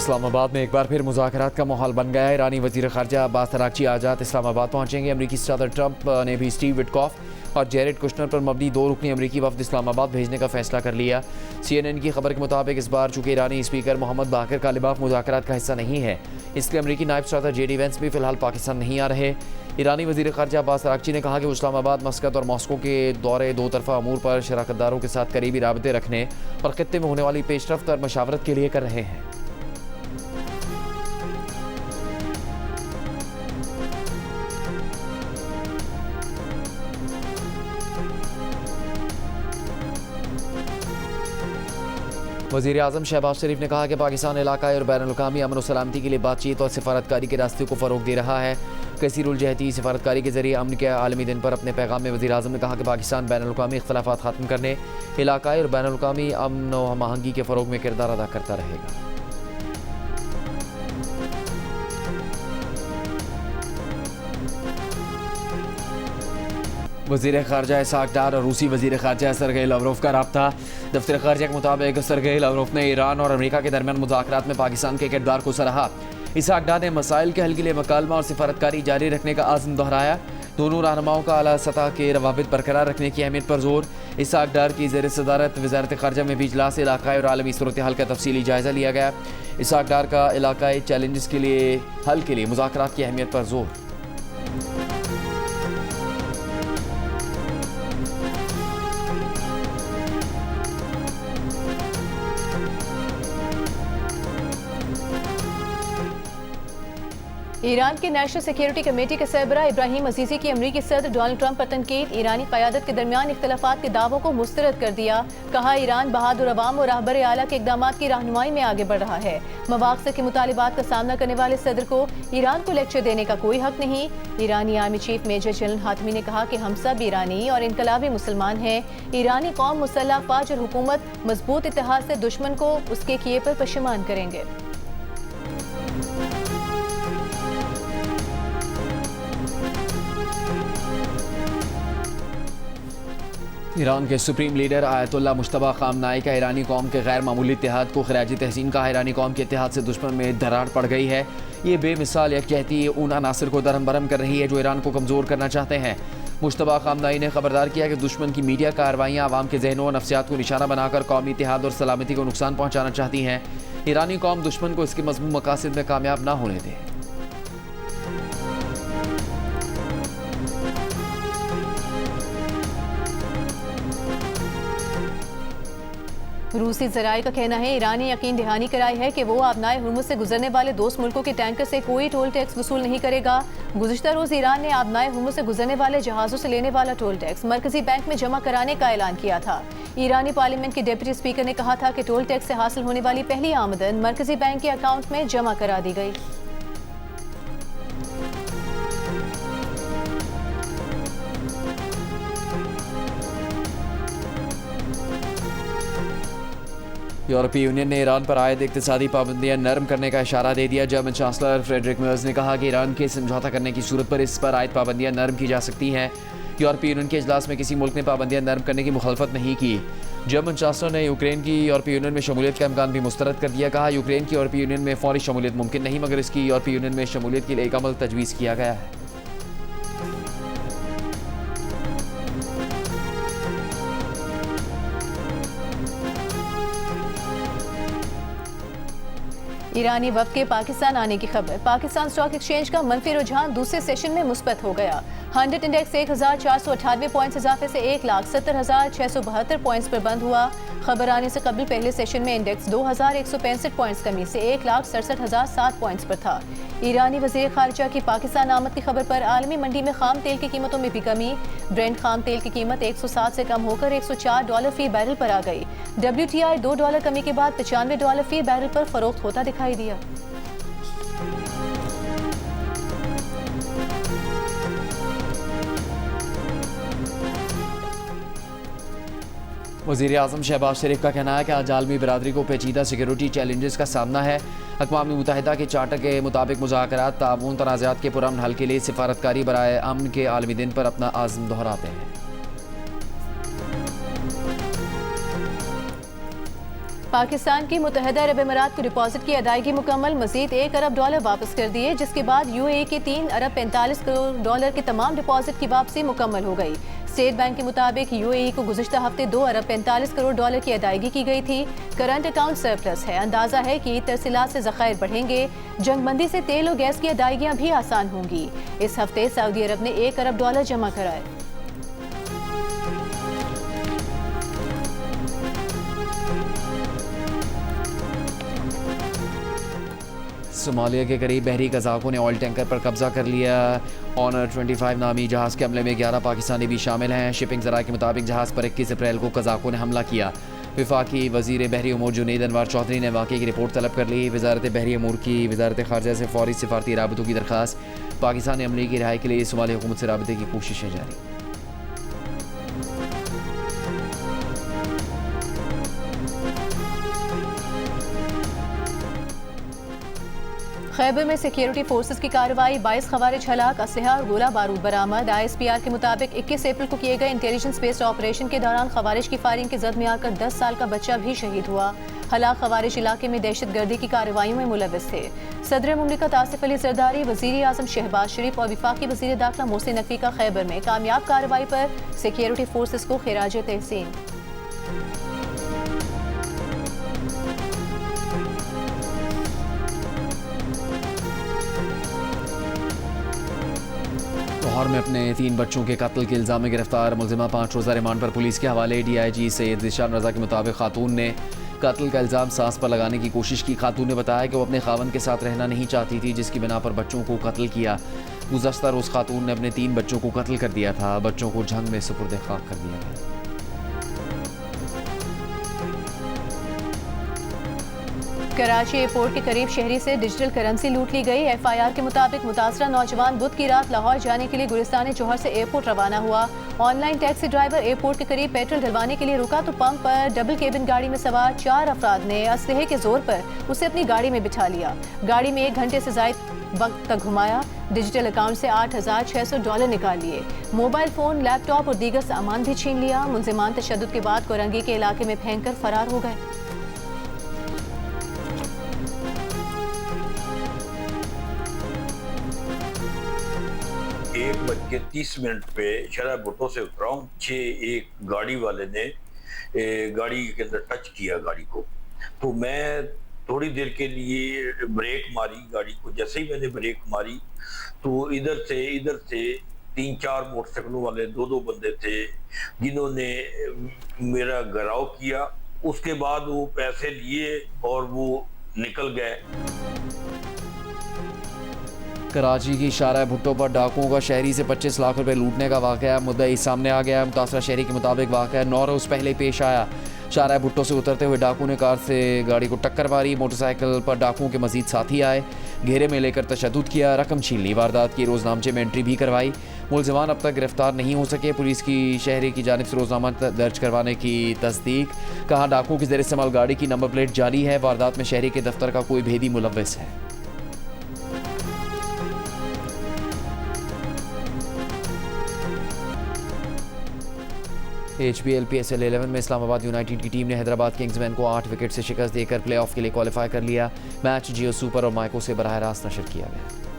इस्लामाबाद में एक बार फिर मुज़ाकरात का माहौल बन गया है। ईरानी वज़ीर ख़ारजा अब्बास अराग़ची आजाद इस्लामाबाद पहुँचेंगे। अमरीकी सदर ट्रंप ने भी स्टीव विटकॉफ और जेरेड कुशनर पर मबनी 2 रुकनी अमरीकी वफ़द इस्लामाबाद भेजने का फ़ैसला कर लिया। CNN की खबर के मुताबिक इस बार चूँकि ईरानी स्पीकर मोहम्मद बाक़िर कालिबाफ मुज़ाकरात का हिस्सा नहीं है, इसलिए अमरीकी नायब सदर JD वेंस भी फ़िलहाल पाकिस्तान नहीं आ रहे। ईरानी वज़ीर ख़ारजा अब्बास अराग़ची ने कहा कि वो इस्लामाबाद, मस्कत और मॉस्को के दौरे 2 तरफ़ा अमूर पर शराकतदारों के साथ करीबी राबते रखने और ख़ित्ते में होने वाली पेशरफ्त और मशावरत के लिए कर रहे हैं। वज़ीर आज़म शहबाज शरीफ ने कहा कि पाकिस्तान इलाक़ाई और बैनुल-अक़वामी अमन और सलामती के लिए बातचीत और सिफारतकारी के रास्ते को फ़रोग़ दे रहा है। कसीरुल-जहती सिफारतकारी के ज़रिए अमन के आलमी दिन पर अपने पैगाम में वज़ीर आज़म ने कहा कि पाकिस्तान बैनुल-अक़वामी इख्तिलाफ़ात ख़त्म करने, इलाक़ाई और बैनुल-अक़वामी अमन और हमआहंगी के फ़रोग़ में किरदार अदा करता रहेगा। वज़ीर ख़ारजा इसहाक़ डार और रूसी वज़ीर ख़ारजा सरगेई लावरोव का राब्ता। दफ्तर ख़ारजा के मुताबिक सरगेई लावरोव ने ईरान और अमेरिका के दरमियान मुज़ाकरात में पाकिस्तान के किरदार को सराहा। इसहाक़ डार ने मसाइल के हल के लिए मकालमा और सिफारतकारी जारी रखने का आज़म दोहराया। दोनों रहनुमाओं का आला सतह के रवाबित बरकरार रखने की अहमियत पर जोर। इसहाक़ डार की ज़ेर सदारत वज़ारत ख़ारजा में भी इजलास इलाक़ाई और आलमी सूरत हाल का तफसीली जायज़ा लिया गया। इसहाक़ डार का इलाक़ाई चैलेंजेस के लिए हल के लिए मुज़ाकरात की अहमियत पर जोर। ईरान की नेशनल सिक्योरिटी कमेटी के सरबरा इब्राहिम अजीज़ी की अमरीकी सदर डोनाल्ड ट्रंप पर तनकीद। ईरानी क़यादत के दरमियान इख्तिलाफ़ात के दावों को मुस्तरद कर दिया। कहा, ईरान बहादुर अवाम और रहबर आला के इक़दामात की रहनुमाई में आगे बढ़ रहा है। मवाक़िफ़ के मुतालिबात का सामना करने वाले सदर को ईरान को लेक्चर देने का कोई हक नहीं। ईरानी army chief major general Hatami ने कहा कि हम सब ईरानी और इनकलाबी मुसलमान हैं। ईरानी कौम मुसल्लह फ़ौज और हुकूमत मजबूत इत्तेहाद से दुश्मन को उसके किए पर पशेमान करेंगे। ईरान के सुप्रीम लीडर आयतुल्लाह मुश्तबा ख़ामनाई का ईरानी कौम के गैर मामूली इत्तेहाद को खिराजी तहसीन कहा। ईरानी कौम के इत्तेहाद से दुश्मन में दरार पड़ गई है। ये बेमिसाल यकजहती उन अनासर को दरहम बरहम कर रही है जो ईरान को कमज़ोर करना चाहते हैं। मुश्तबा ख़ामनाई ने खबरदार किया कि दुश्मन की मीडिया कार्रवाइयाँ आवाम के जहनों और नफ्सियात को निशाना बनाकर कौमी इत्तेहाद और सलामती को नुकसान पहुँचाना चाहती हैं। ईरानी कौम दुश्मन को इसके मज़मूम मकासद में कामयाब न होने दें। रूसी ज़राए का कहना है ईरानी यकीन दहानी कराई है कि वो आबनाए हुर्मुज़ से गुजरने वाले दोस्त मुल्कों के टैंकर से कोई टोल टैक्स वसूल नहीं करेगा। गुज़िश्ता रोज़ ईरान ने आबनाए हुर्मुज़ से गुजरने वाले जहाज़ों से लेने वाला टोल टैक्स मरकजी बैंक में जमा कराने का ऐलान किया था। ईरानी पार्लियामेंट के डिप्टी स्पीकर ने कहा था कि टोल टैक्स से हासिल होने वाली पहली आमदन मरकजी बैंक के अकाउंट में जमा करा दी गई। यूरोपीय यूनियन ने ईरान पर आयद इक़्तिसादी पाबंदियां नरम करने का इशारा दे दिया। जर्मन चांसलर फ्रेडरिक मर्ज ने कहा कि ईरान के समझौता करने की सूरत पर इस पर आयद पाबंदियां नरम की जा सकती हैं। यूरोपीय यूनियन के इजलास में किसी मुल्क ने पाबंदियां नरम करने की मुखालफत नहीं की। जर्मन चांसलर ने यूक्रेन की यूरोपीय यूनियन में शमूलियत का इम्कान भी मुस्तरद कर दिया। कहा, यूक्रेन की यूरोपीय यूनियन में फौरी शमूलियत मुमकिन नहीं, मगर इसकी यूरोपीय यूनियन में शमूलियत के लिए एक अमल तजवीज़ किया गया है। ईरानी वफ़द के पाकिस्तान आने की खबर। पाकिस्तान स्टॉक एक्सचेंज का मनफी रुझान दूसरे सेशन में मुस्बत हो गया। 100 इंडेक्स 1498 पॉइंट्स इजाफे से 1,70,672 पॉइंट्स पर बंद हुआ। खबर आने से कबल पहले सेशन में इंडेक्स 2,165 पॉइंट्स कमी से 1,67,007 पॉइंट्स पर था। ईरानी वज़ीर ख़ारजा की पाकिस्तान आमद की खबर पर आलमी मंडी में खाम तेल की कीमतों में भी कमी। ब्रेंट खाम तेल की कीमत 107 से कम होकर $104 फी बैरल पर आ गई। WTI $2 कमी के बाद $95 फी बैरल पर फरोख्त होता दिखाई दिया। वज़ीर आज़म शहबाज शरीफ का कहना है कि आज आलमी बरादरी को पेचीदा सिक्योरिटी चैलेंजेस का सामना है। अक़वाम मुत्तहिदा के चार्टर के मुताबिक मुज़ाकरात ताउन तनाज़ात के पुरअमन हल के लिए सिफारतकारी बराए अमन के आलमी दिन पर अपना आज़म दोहराते हैं। पाकिस्तान की मुत्तहदा अरब अमीरात को डिपॉजिट की अदायगी मुकम्मल, मजीद $1 अरब वापस कर दिए, जिसके बाद UAE के $3 अरब 45 करोड़ के तमाम डिपॉजिट की वापसी मुकम्मल हो गई। स्टेट बैंक के मुताबिक UAE को गुज़िश्ता हफ्ते $2 अरब 45 करोड़ की अदायगी की गई थी। करंट अकाउंट सरप्लस है। अंदाजा है कि तरसीलात से ज़खायर बढ़ेंगे। जंगबंदी से तेल और गैस की अदायगियाँ भी आसान होंगी। इस हफ्ते सऊदी अरब ने $1 अरब जमा कराए। सोमालिया के करीब बहरी कज़ाकों ने ऑयल टैंकर पर कब्जा कर लिया। ऑनर 25 नामी जहाज़ के हमले में 11 पाकिस्तानी भी शामिल हैं। शिपिंग ज़राए के मुताबिक जहाज़ पर 21 अप्रैल को कज़ाकों ने हमला किया। वफाकी वज़ीर बहरी उमूर जुनैद अनवार चौधरी ने वाक़े की रिपोर्ट तलब कर ली। वज़ारत बहरी उमूर की वज़ारत ख़ारजा से फ़ौरी सिफारती राबतों की दरख्वास्त। पाकिस्तानी अमले की रिहाई के लिए सोमाली हुकूमत से राबते की कोशिशें जारी। खैबर में सिक्योरिटी फोर्सेस की कार्रवाई, 22 खवारिज हलाक, असलहा और गोला बारूद बरामद। ISPR के मुताबिक 21 अप्रैल को किए गए इंटेलिजेंस बेस्ड ऑपरेशन के दौरान खवारिज की फायरिंग की जद में आकर 10 साल का बच्चा भी शहीद हुआ। हलाक खवारिज इलाके में दहशत गर्दी की कार्रवाइयों में मुलविस थे। सदर मुमलिकत आसिफ अली जरदारी, वज़ीर आज़म शहबाज शरीफ और वफाकी वज़ीर दाखिला मोहसिन नकवी का खैबर में कामयाब कार्रवाई पर सिक्योरिटी फोर्सेस को खिराज तहसीन। लाहौर में अपने 3 बच्चों के कत्ल के इल्ज़ाम में गिरफ्तार मुलजिमा 5 रोज़ा रिमांड पर पुलिस के हवाले। DIG सैयद ज़िशान रज़ा के मुताबिक खातून ने कत्ल का इल्ज़ाम सांस पर लगाने की कोशिश की। खातून ने बताया कि वो अपने खावन के साथ रहना नहीं चाहती थी, जिसकी बिना पर बच्चों को कत्ल किया। गुज़श्ता रोज़ खातून ने अपने 3 बच्चों को कत्ल कर दिया था। बच्चों को जंग में सुपुर्द खाक कर दिया गया। कराची एयरपोर्ट के करीब शहरी से डिजिटल करेंसी लूट ली गई। FIR के मुताबिक मुतासरा नौजवान बुध की रात लाहौर जाने के लिए गुलिस्तान जौहर से एयरपोर्ट रवाना हुआ। ऑनलाइन टैक्सी ड्राइवर एयरपोर्ट के करीब पेट्रोल डलवाने के लिए रुका तो पंप पर डबल केबिन गाड़ी में सवार 4 अफराद ने असलहे के जोर पर उसे अपनी गाड़ी में बिठा लिया। गाड़ी में 1 घंटे से ज्यादा वक्त तक घुमाया। डिजिटल अकाउंट से $8,600 निकाल लिए। मोबाइल फोन, लैपटॉप और दीगर सामान भी छीन लिया। मुलजिमान तशद्दुद के बाद कोरंगी के इलाके में फेंक कर फरार हो गए। 1:30 पे शरा भुट्टो से उतरा हूँ। एक गाड़ी वाले ने गाड़ी के अंदर टच किया गाड़ी को, तो मैं थोड़ी देर के लिए ब्रेक मारी गाड़ी को। जैसे ही मैंने ब्रेक मारी तो इधर से 3-4 मोटरसाइकिलों वाले 2 बंदे थे जिन्होंने मेरा घेराव किया। उसके बाद वो पैसे लिए और वो निकल गए। कराची की शारा भुट्टो पर डाकुओं का शहरी से 25 लाख रुपए लूटने का वाक़या मुद्दई सामने आ गया। मुतासरा शहरी के मुताबिक वाक़या 9 रोज़ पहले पेश आया। शारा भुट्टो से उतरते हुए डाकू ने कार से गाड़ी को टक्कर मारी। मोटरसाइकिल पर डाकुओं के मजीद साथी आए, घेरे में लेकर तशद्दुद किया, रकम छीन ली। वारदात की रोजनामचे में एंट्री भी करवाई। मुलजिमान अब तक गिरफ्तार नहीं हो सके। पुलिस की शहरी की जानिब से रोजनामा दर्ज करवाने की तस्दीक। कहा डाकुओं की ज़ेर इस्तेमाल गाड़ी की नंबर प्लेट जारी है। वारदात में शहरी के दफ्तर का कोई भेदी मुलव्विस है। HPL PSL 11 में इस्लामाबाद यूनाइटेड की टीम ने हैदराबाद किंग्समैन को 8 विकेट से शिकस्त देकर प्लेऑफ के लिए क्वालिफाई कर लिया। मैच जियो सुपर और माइको से बराह रास्त नशर किया गया।